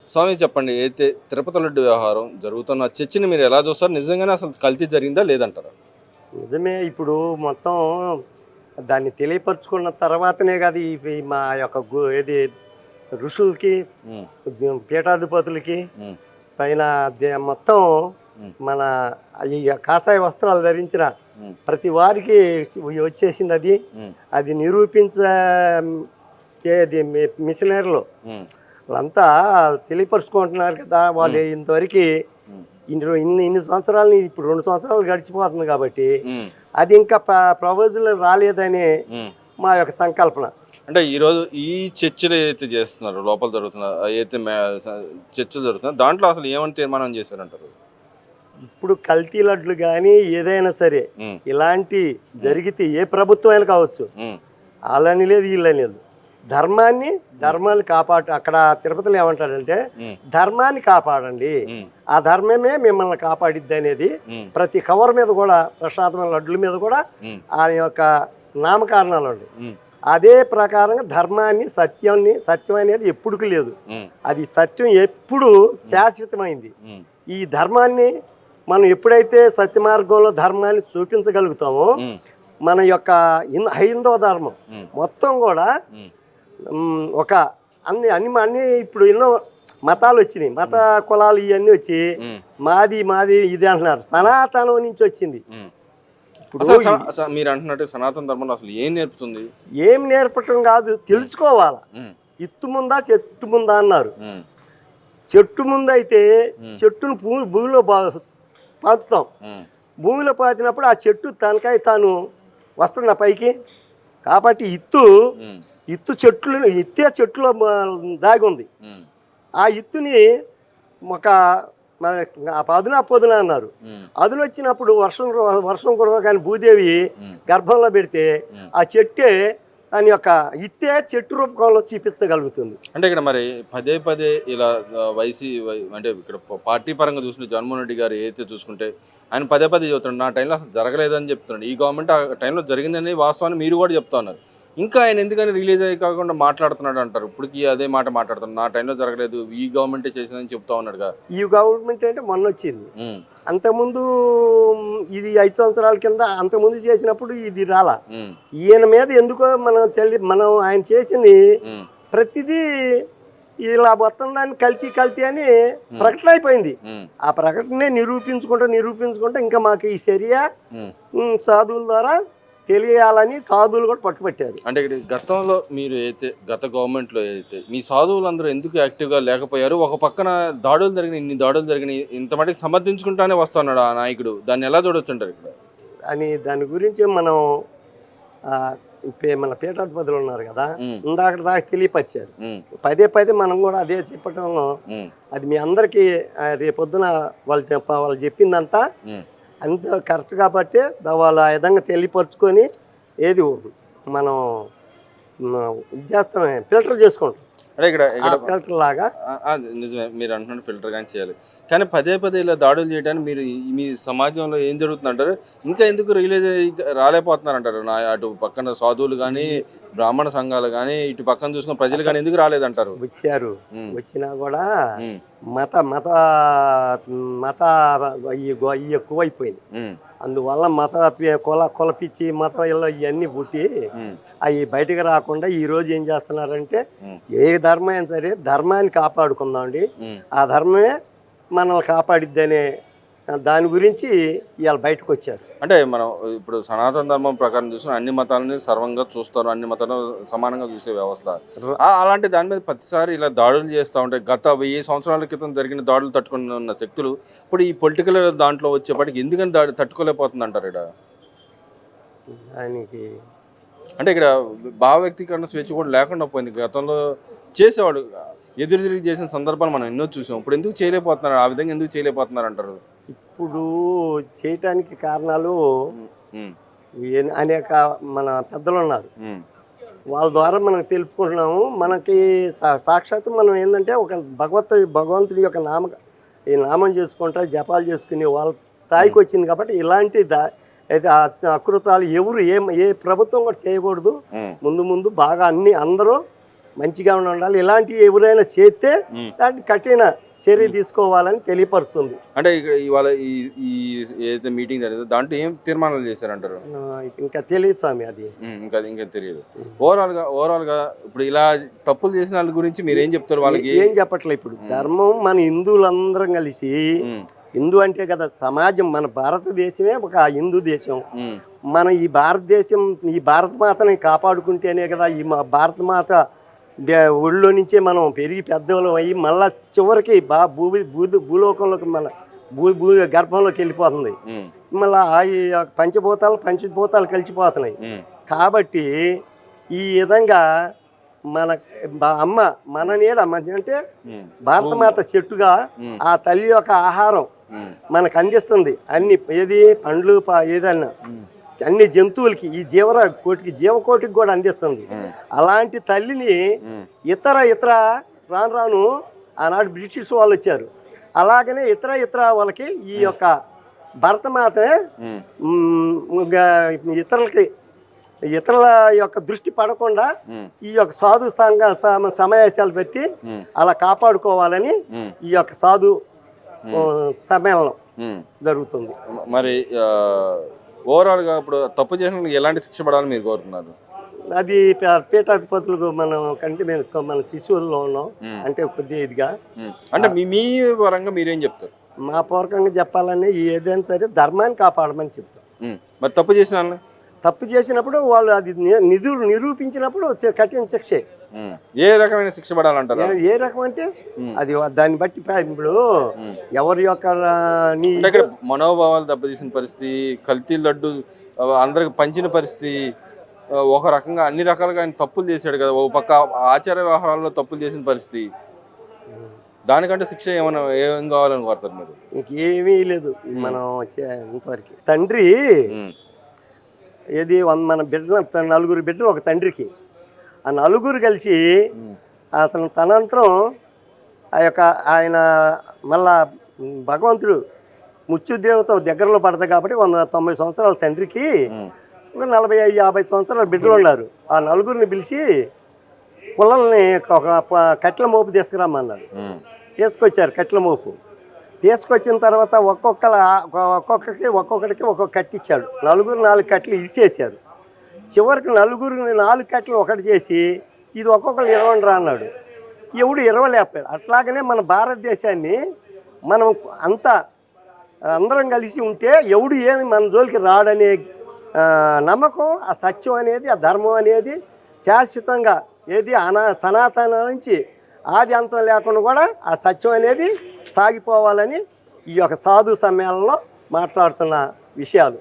స్వామి చెప్పండి, అయితే తిరుపతి లడ్డు వ్యవహారం జరుగుతున్న చర్చని మీరు ఎలా చూస్తారు? నిజంగానే అసలు కల్తీ జరిగిందా లేదంటారా? నిజమే. ఇప్పుడు మొత్తం దాన్ని తెలియపరుచుకున్న తర్వాతనే కదా ఈ ఈ మా యొక్క ఏది ఋషులకి, హ్మ్. పీఠాధిపతులకి హ్మ్. పైన మొత్తం హ్మ్. మన ఈ కాషాయ వస్త్రాలు ధరించిన హ్మ్. ప్రతి వారికి వచ్చేసింది అది. హ్మ్. అది మిషనరీలు హ్మ్. వాళ్ళంతా తెలియపరుచుకుంటున్నారు కదా. హ్మ్. వాళ్ళు ఇంతవరకు హ్మ్. ఇన్ని ఇన్ని సంవత్సరాలు, ఇప్పుడు 2 సంవత్సరాలు గడిచిపోతుంది కాబట్టి హ్మ్. అది ఇంకా ప్రపోజల్ రాలేదని హ్మ్. మా యొక్క సంకల్పన. అంటే ఈరోజు ఈ చర్చలు ఏదైతే చేస్తున్నారో లోపల జరుగుతున్న ఏదైతే చర్చలు జరుగుతున్నాయో దాంట్లో అసలు ఏమని తీర్మానం చేశారంటారు? ఇప్పుడు కల్తీ లడ్లు కానీ ఏదైనా సరే హ్మ్. ఇలాంటి హ్మ్. జరిగితే ఏ ప్రభుత్వం అయినా కావచ్చు, హ్మ్. వాళ్ళని లేదు వీళ్ళని లేదు, ధర్మాన్ని హ్మ్. ధర్మాన్ని కాపాడు. అక్కడ తిరుపతిలో ఏమంటాడంటే హ్మ్. ధర్మాన్ని కాపాడండి, హ్మ్. ఆ ధర్మమే మిమ్మల్ని కాపాడిద్ది అనేది హ్మ్. ప్రతి కవర్ మీద కూడా, ప్రసాదమైన లడ్ల మీద కూడా హ్మ్. ఆయన యొక్క నామకారణాలు ఉన్నాయి. హ్మ్. అదే ప్రకారంగా ధర్మాన్ని, సత్యం అనేది ఎప్పుడుకు లేదు. హ్మ్. అది సత్యం ఎప్పుడు హ్మ్. శాశ్వతమైంది. హ్మ్. ఈ ధర్మాన్ని మనం ఎప్పుడైతే సత్య మార్గంలో ధర్మాన్ని చూపించగలుగుతామో, హ్మ్. మన యొక్క హైందవ ధర్మం హ్మ్. మొత్తం కూడా హ్మ్. ఒక అన్ని అన్ని అన్ని ఇప్పుడు ఎన్నో మతాలు వచ్చినాయి. మత హ్మ్. కులాలు ఇవన్నీ వచ్చి హ్మ్. మాది మాది ఇది అంటున్నారు. హ్మ్. సనాతనం నుంచి వచ్చింది. హ్మ్. ఇప్పుడు అసలు మీరు అంటున్నట్టు సనాతన ధర్మంలో అసలు ఏం నేర్పుతుంది? ఏం నేర్పటం కాదు, హ్మ్. తెలుసుకోవాలా. హ్మ్. ఇత్తు ముందా చెట్టు ముందా అన్నారు. హ్మ్. చెట్టు ముందైతే హ్మ్. చెట్టును భూమిలో పాతుతాం. హ్మ్. భూమిలో పాతినప్పుడు ఆ చెట్టు తనకాయ తాను వస్తున్న పైకి. కాబట్టి హ్మ్. ఇత్తే చెట్టులో దాగి ఉంది. హ్మ్. ఆ ఇత్తుని ఒక అదునా పొదున అన్నారు. హ్మ్. అదునొచ్చినప్పుడు వర్షం కురవగానే భూదేవి హ్మ్. గర్భంలో పెడితే హ్మ్. ఆ చెట్టే దాని యొక్క ఇత్తే చెట్టు రూపంలో చూపించగలుగుతుంది. అంటే ఇక్కడ మరి పదే పదే ఇలా అంటే ఇక్కడ పార్టీ పరంగా చూసుకుంటే జగన్మోహన్ రెడ్డి గారు ఏదైతే చూసుకుంటే ఆయన పదే పదే చెబుతున్నాడు. నా టైంలో అసలు జరగలేదని చెప్తున్నాడు. ఈ గవర్నమెంట్ ఆ టైంలో జరిగిందని వాస్తవాన్ని మీరు కూడా చెప్తా ఉన్నారు. ఇంకా ఆయన ఎందుకని రిలీజ్ అయ్యి కాకుండా మాట్లాడుతున్నాడు అంటారు. ఇప్పటికి అదే మాట మాట్లాడుతున్నాడు. నా టైంలో జరగలేదు, ఈ గవర్నమెంటే చేసిందని చెప్తా ఉన్నాడుగా. ఈ గవర్నమెంట్ అంటే మొన్నొచ్చింది. హ్మ్. అంతకుముందు ఇది 5 సంవత్సరాల కింద అంతకుముందు చేసినప్పుడు ఇది రాలా. హ్మ్. ఈయన మీద ఎందుకో మనం ఆయన చేసింది హ్మ్. ప్రతిదీ ఇలా మొత్తం దాన్ని కల్తీ కల్తీ అని హ్మ్. ప్రకటన అయిపోయింది. హ్మ్. ఆ ప్రకటనే నిరూపించుకుంటూ ఇంకా మాకు ఈ చర్య హ్మ్. సాధువుల ద్వారా తెలియాలని సాధువులు కూడా పట్టుపట్టారు. అంటే ఇక్కడ గతంలో మీరు అయితే గత గవర్నమెంట్‌లో అయితే మీ సాధువులందరూ ఎందుకు యాక్టివ్‌గా లేకపోయారు? ఒక పక్కన దాడులు జరిగినాయి, ఇన్ని దాడులు జరిగినాయి. ఇంత మటికి సమర్థించుకుంటానే వస్తున్నాడు ఆ నాయకుడు. దాన్ని ఎలా చూడొచ్చంటారు ఇక్కడ? దాని గురించి మనం మన పీఠాధిపతులు ఉన్నారు కదా, హ్మ్. ఇందాక దాకా తెలియపరిచారు. హ్మ్. పదే పదే మనం కూడా అదే చెప్పటం, హ్మ్. అది మీ అందరికీ రేపొద్దున వాళ్ళు చెప్పిందంతా హ్మ్. అంత కరెక్ట్ కాబట్టి వాళ్ళు ఆ విధంగా తెలియపరుచుకొని ఏది మనం ఇది చేస్తామే, ఫిల్టర్ చేసుకుంటాం. అంటే ఇక్కడ ఆ ఇక్కడ ఫిల్టర్ లాగా ఆ! ఆ! నిజమే. మీరు అంటున్నట్టు ఫిల్టర్ గాని చేయాలి. కానీ పదే పదే ఇలా దాడులు చేయడానికి మీరు మీ సమాజంలో ఏం జరుగుతుందంటారు? ఇంకా ఎందుకు రియలైజ్ అయ్యి రాలేకపోతున్నారంటారు? అటు పక్కన సాధువులు గాని, ఈ బ్రాహ్మణ సంఘాలు గాని, ఇటు పక్కన చూసుకున్న ప్రజలు అసలు గాని ఎందుకు రాలేదంటారు? వచ్చారు. హ్మ్. వచ్చినా కూడా హ్మ్. మత మత మత ఇవి ఎక్కువైపోయింది. హ్మ్. అందువల్ల కుల పిచ్చి మతం ఇవన్నీ పుట్టి హ్మ్. అవి బయటకు రాకుండా ఈరోజు ఏం చేస్తున్నారంటే, హ్మ్. ఏ ధర్మం అయినా సరే ధర్మాన్ని కాపాడుకుందామండి, హ్మ్. ఆ ధర్మమే మనల్ని కాపాడిద్ది అనే దాని గురించి ఇవాళ బయటకు వచ్చారు. అంటే మనం ఇప్పుడు సనాతన ధర్మం ప్రకారం చూసిన అన్ని మతాలని సర్వంగా చూస్తారు. అన్ని మతాలను సమానంగా చూసే వ్యవస్థ. అలాంటి దాని మీద ప్రతిసారి ఇలా దాడులు చేస్తా ఉంటే గత 1000 సంవత్సరాల క్రితం జరిగిన దాడులు తట్టుకొని ఉన్న శక్తులు ఇప్పుడు ఈ పొలిటికల్ దాంట్లో వచ్చేప్పటికి ఎందుకని తట్టుకోలేకపోతుందంటారు ఈడ? దానికి అంటే ఇక్కడ భావ వ్యక్తీకరణ స్వేచ్ఛ కూడా లేకుండా పోయింది. గతంలో చేసేవాడు. ఎదురు తిరిగి చేసిన సందర్భాలు మనం ఎన్నో చూసాం. ఇప్పుడు ఎందుకు చేయలేకపోతున్నారు? ఆ విధంగా ఎందుకు చేయలేకపోతున్నారంటారు? ఇప్పుడు చేయటానికి కారణాలు హ్మ్. హ్మ్. అనేక మన పెద్దలు ఉన్నారు. హ్మ్. వాళ్ళ ద్వారా మనం తెలుపుకుంటున్నాము. మనకి సాక్షాత్తు మనం ఏంటంటే ఒక భగవంతుడి యొక్క ఈ నామం చేసుకుంటా జపాలు చేసుకునే వాళ్ళ స్థాయికి హ్మ్. వచ్చింది కాబట్టి ఇలాంటి అయితే అకృతాలు ఎవరు ఏ ప్రభుత్వం కూడా చేయకూడదు. హ్మ్. ముందు ముందు బాగా అందరూ మంచిగా ఉండాలి. ఇలాంటివి ఎవరైనా చేస్తే దాన్ని కఠిన చర్య తీసుకోవాలని తెలియపరుస్తుంది. అంటే ఇక్కడ ఇవాళ ఈ ఈ ఏదైతే మీటింగ్ జరిగిందో దాంట్లో ఏం తీర్మానాలు చేశారంటారు? ఇంకా తెలియదు స్వామి అది. ఇంకా తెలియదు. ఓవరాల్ గా ఇప్పుడు ఇలా తప్పులు చేసిన వాళ్ళ గురించి మీరు ఏం చెప్తారు వాళ్ళకి? ఏం చెప్పట్లే. ఇప్పుడు ధర్మం మన హిందువులందరం కలిసి, హిందూ అంటే కదా సమాజం, మన భారతదేశమే ఒక హిందూ దేశం. మన ఈ భారతదేశం, ఈ భారత మాతని కాపాడుకుంటేనే కదా ఈ భారత మాత ఒళ్ళో నుంచే మనం పెరిగి పెద్దవాళ్ళం అయ్యి మళ్ళా చివరికి భూలోకంలోకి మన గర్భంలోకి వెళ్ళిపోతుంది. మళ్ళీ ఈ పంచభూతాలు కలిసిపోతున్నాయి. కాబట్టి ఈ విధంగా మన అమ్మ మన నీడ అంటే భారతమాత చెట్టుగా ఆ తల్లి యొక్క ఆహారం మనకు అందిస్తుంది. అన్ని ఏది పండ్లు ఏదన్నా అన్ని జంతువులకి, ఈ జీవకోటికి కూడా అందిస్తుంది. అలాంటి తల్లిని ఇతర రాను ఆనాడు బ్రిటిష్ వాళ్ళు వచ్చారు. అలాగనే ఇతర వాళ్ళకి ఈ యొక్క భరతమాత ఇతరుల యొక్క దృష్టి పడకుండా ఈ యొక్క సాధు సమావేశాలు పెట్టి అలా కాపాడుకోవాలని ఈ యొక్క సాధు సమ్మేళనం జరుగుతుంది. మరి ఓవరాల్ గా ఇప్పుడు తప్పు చేసిన ఎలాంటి శిక్ష పడాలని మీరు కోరుతున్నారు? అది పీఠాధిపతులకు మనం కంటే మన శిశువుల్లో ఉన్నాం అంటే కొద్దిగా ఇదిగా అంటే మీ పరంగా మీరేం చెప్తారు? మా పూర్వకంగా చెప్పాలని ఏదైనా సరే ధర్మాన్ని కాపాడమని చెప్తారు. మరి తప్పు చేసినప్పుడు వాళ్ళు అది నిరూపించినప్పుడు కఠిన శిక్ష. ఏ రకమైన శిక్ష పడాలంటారు? ఏ రకం అంటే అది దాన్ని బట్టి ఇప్పుడు ఎవరి యొక్క మనోభావాలు దెబ్బతీసిన పరిస్థితి, కల్తీ లడ్డు అందరికి పంచిన పరిస్థితి, ఒక రకంగా అన్ని రకాలుగా ఆయన తప్పులు చేశాడు కదా. ఒక పక్క ఆచార వ్యవహారాల్లో తప్పులు చేసిన పరిస్థితి, దానికంటే శిక్ష ఏం కావాలని కోరుతారు మీరు? ఇంకేమీ లేదు. మనం ఇంతవరకు తండ్రి ఏది మన నలుగురు బిడ్డలు ఒక తండ్రికి, ఆ నలుగురు కలిసి అతను తనంతరం ఆయన మళ్ళా భగవంతుడు మృత్యుదేవత దగ్గరలో పడతాయి కాబట్టి 190 సంవత్సరాల తండ్రికి 40-50 సంవత్సరాల బిడ్డలు ఉన్నారు. ఆ నలుగురిని పిలిచి పుల్లల్ని ఒక కట్టెల మోపు తీసుకురమ్మన్నారు. తీసుకొచ్చారు కట్టెల మోపు. తీసుకొచ్చిన తర్వాత ఒక్కొక్కడికి ఒక్కొక్క కట్టి ఇచ్చాడు. 4 కట్టెలు ఇచ్చేసారు. చివరికి 4 కట్టెలు ఒకటి చేసి ఇది ఒక్కొక్కరు 20 అన్నాడు. ఎవడు 20 లేపాడు. అట్లాగనే మన భారతదేశాన్ని మనం అందరం కలిసి ఉంటే ఎవడు ఏమి మన జోలికి రాడనే నమ్మకం, ఆ సత్యం అనేది, ఆ ధర్మం అనేది శాశ్వతంగా ఏది సనాతన నుంచి ఆది అంతం లేకుండా కూడా ఆ సత్యం అనేది సాగిపోవాలని ఈ యొక్క సాధు సమ్మేళనంలో మాట్లాడుతున్న విషయాలు.